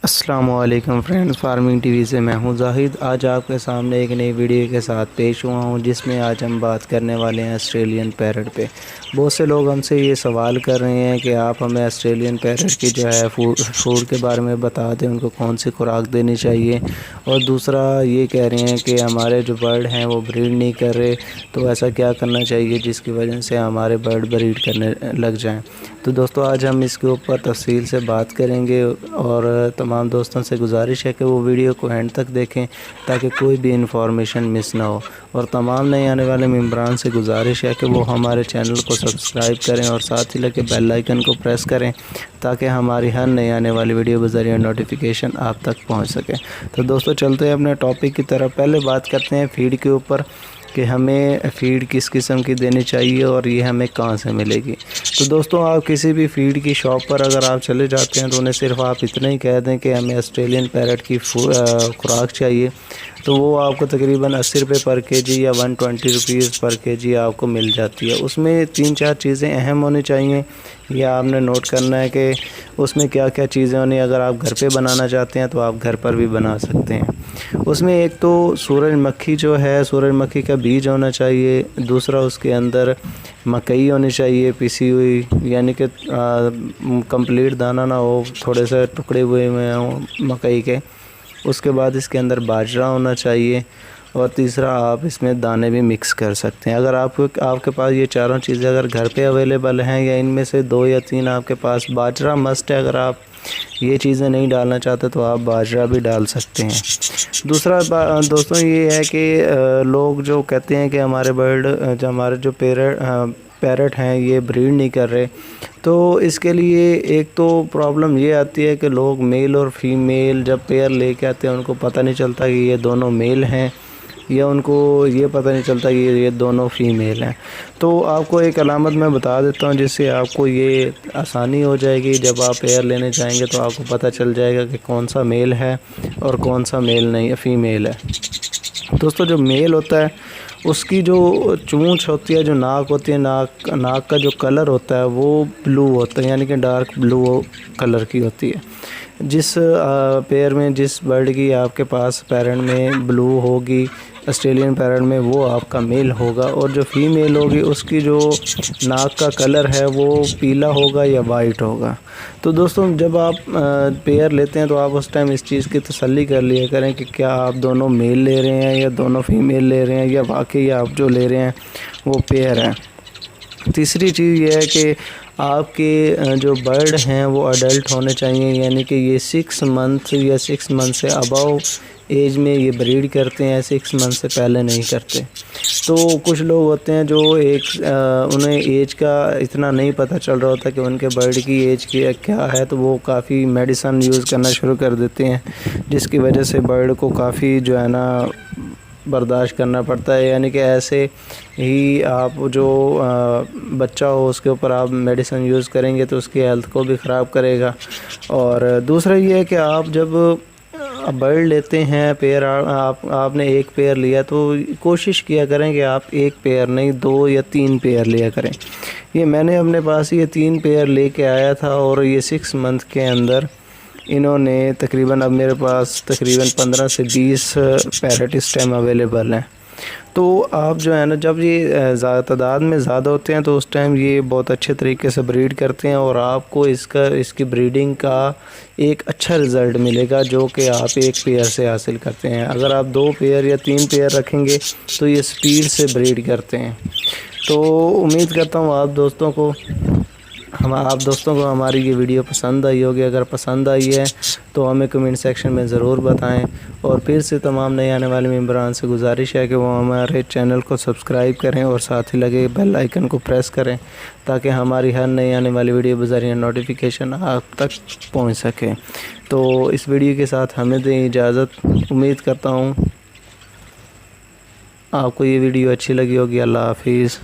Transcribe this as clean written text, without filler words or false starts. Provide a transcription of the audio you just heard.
अस्सलामुअलैकुम friends, farming TV से मैं हूं जाहिद। आज आपके सामने एक नई वीडियो के साथ पेश हुआ हूं, जिसमें आज हम बात करने वाले हैं ऑस्ट्रेलियन पैरट पे। बहुत से लोग हमसे ये सवाल कर रहे हैं कि आप हमें ऑस्ट्रेलियन पैरट की जो है फूड के बारे में बता दें, उनको कौन सी खुराक देनी चाहिए। और दूसरा ये कह रहे हैं कि हमारे जो बर्ड हैं वो ब्रीड नहीं कर रहे, तो ऐसा क्या करना चाहिए जिसकी वजह से हमारे बर्ड ब्रीड करने लग जाएँ। तो दोस्तों, आज हम इसके ऊपर तफसील से बात करेंगे और तमाम दोस्तों से गुजारिश है कि वो वीडियो को एंड तक देखें ताकि कोई भी इंफॉर्मेशन मिस ना हो। और तमाम नए आने वाले मेम्बरान से गुजारिश है कि वो हमारे चैनल को सब्सक्राइब करें और साथ ही लगे बेल आइकन को प्रेस करें ताकि हमारी हर नई आने वाली वीडियो बज़रिया नोटिफिकेशन आप तक पहुंच सके। तो दोस्तों, चलते हैं अपने टॉपिक की तरफ। पहले बात करते हैं फ़ीड के ऊपर कि हमें फ़ीड किस किस्म की देनी चाहिए और ये हमें कहाँ से मिलेगी। तो दोस्तों, आप किसी भी फ़ीड की शॉप पर अगर आप चले जाते हैं तो उन्हें सिर्फ आप इतना ही कह दें कि हमें ऑस्ट्रेलियन पैरट की खुराक चाहिए, तो वो आपको तकरीबन 80 रुपये पर केजी या 120 रुपीज़ पर केजी आपको मिल जाती है। उसमें 3-4 चीज़ें अहम होनी चाहिए, यह आपने नोट करना है कि उसमें क्या क्या चीज़ें होनी। अगर आप घर पे बनाना चाहते हैं तो आप घर पर भी बना सकते हैं। उसमें एक तो सूरजमुखी जो है, सूरजमुखी का बीज होना चाहिए। दूसरा, उसके अंदर मकई होनी चाहिए पिसी हुई, यानी कि कंप्लीट दाना ना हो, थोड़े से टुकड़े हुए हों मकई के। उसके बाद इसके अंदर बाजरा होना चाहिए। और तीसरा, आप इसमें दाने भी मिक्स कर सकते हैं। अगर आपके पास ये चारों चीज़ें अगर घर पे अवेलेबल हैं या इनमें से 2 या 3 आपके पास, बाजरा मस्ट है। अगर आप ये चीज़ें नहीं डालना चाहते तो आप बाजरा भी डाल सकते हैं। दूसरा दोस्तों ये है कि लोग जो कहते हैं कि हमारे हमारे जो पैरट हैं ये ब्रीड नहीं कर रहे, तो इसके लिए एक तो प्रॉब्लम ये आती है कि लोग मेल और फीमेल जब पेयर लेके आते हैं उनको पता नहीं चलता कि ये दोनों मेल हैं, या उनको ये पता नहीं चलता कि ये दोनों फ़ीमेल हैं। तो आपको एक अलामत मैं बता देता हूँ जिससे आपको ये आसानी हो जाएगी। जब आप पेयर लेने जाएंगे तो आपको पता चल जाएगा कि कौन सा मेल है और कौन सा मेल नहीं है, फ़ीमेल है। दोस्तों, जो मेल होता है उसकी जो चोंच होती है, जो नाक होती है, नाक का जो कलर होता है वो ब्लू होता है, यानी कि डार्क ब्लू कलर की होती है। जिस पेयर में, जिस बर्ड की आपके पास पैरेंट में ब्लू होगी, ऑस्ट्रेलियन पैरेंट में, वो आपका मेल होगा। और जो फीमेल होगी उसकी जो नाक का कलर है वो पीला होगा या वाइट होगा। तो दोस्तों, जब आप पेयर लेते हैं तो आप उस टाइम इस चीज़ की तसल्ली कर लिया करें कि क्या आप दोनों मेल ले रहे हैं या दोनों फीमेल ले रहे हैं, या वाकई आप जो ले रहे हैं वो पेयर है। तीसरी चीज़ ये है कि आपके जो बर्ड हैं वो अडल्ट होने चाहिए, यानी कि ये 6 मंथ या 6 मंथ से अबव एज में ये ब्रीड करते हैं, 6 मंथ से पहले नहीं करते। तो कुछ लोग होते हैं जो उन्हें एज का इतना नहीं पता चल रहा होता कि उनके बर्ड की एज क्या है, तो वो काफ़ी मेडिसन यूज़ करना शुरू कर देते हैं, जिसकी वजह से बर्ड को काफ़ी जो है ना बर्दाश्त करना पड़ता है। यानी कि ऐसे ही आप जो बच्चा हो उसके ऊपर आप मेडिसिन यूज़ करेंगे तो उसकी हेल्थ को भी ख़राब करेगा। और दूसरा ये है कि आप जब बर्ड लेते हैं पेयर, आपने एक पेयर लिया तो कोशिश किया करें कि आप एक पेयर नहीं 2 या 3 पेयर लिया करें। ये मैंने अपने पास ये 3 पेयर लेके आया था और ये 6 मंथ के अंदर इन्होंने तकरीबन, अब मेरे पास तकरीबन 15 से 20 पैरट इस टाइम अवेलेबल हैं। तो आप जो है ना, जब ये तादाद में ज़्यादा होते हैं तो उस टाइम ये बहुत अच्छे तरीके से ब्रीड करते हैं और आपको इसकी ब्रीडिंग का एक अच्छा रिज़ल्ट मिलेगा जो कि आप एक पेयर से हासिल करते हैं। अगर आप 2 पेयर या 3 पेयर रखेंगे तो ये स्पीड से ब्रीड करते हैं। तो उम्मीद करता हूँ आप दोस्तों को हमारी ये वीडियो पसंद आई होगी। अगर पसंद आई है तो हमें कमेंट सेक्शन में ज़रूर बताएं। और फिर से तमाम नए आने वाले मेम्बरान से गुजारिश है कि वो हमारे चैनल को सब्सक्राइब करें और साथ ही लगे बेल आइकन को प्रेस करें ताकि हमारी हर नई आने वाली वीडियो बज़रिया नोटिफिकेशन आप तक पहुंच सके। तो इस वीडियो के साथ हमें दें इजाज़त। उम्मीद करता हूँ आपको ये वीडियो अच्छी लगी होगी। अल्लाह हाफिज़।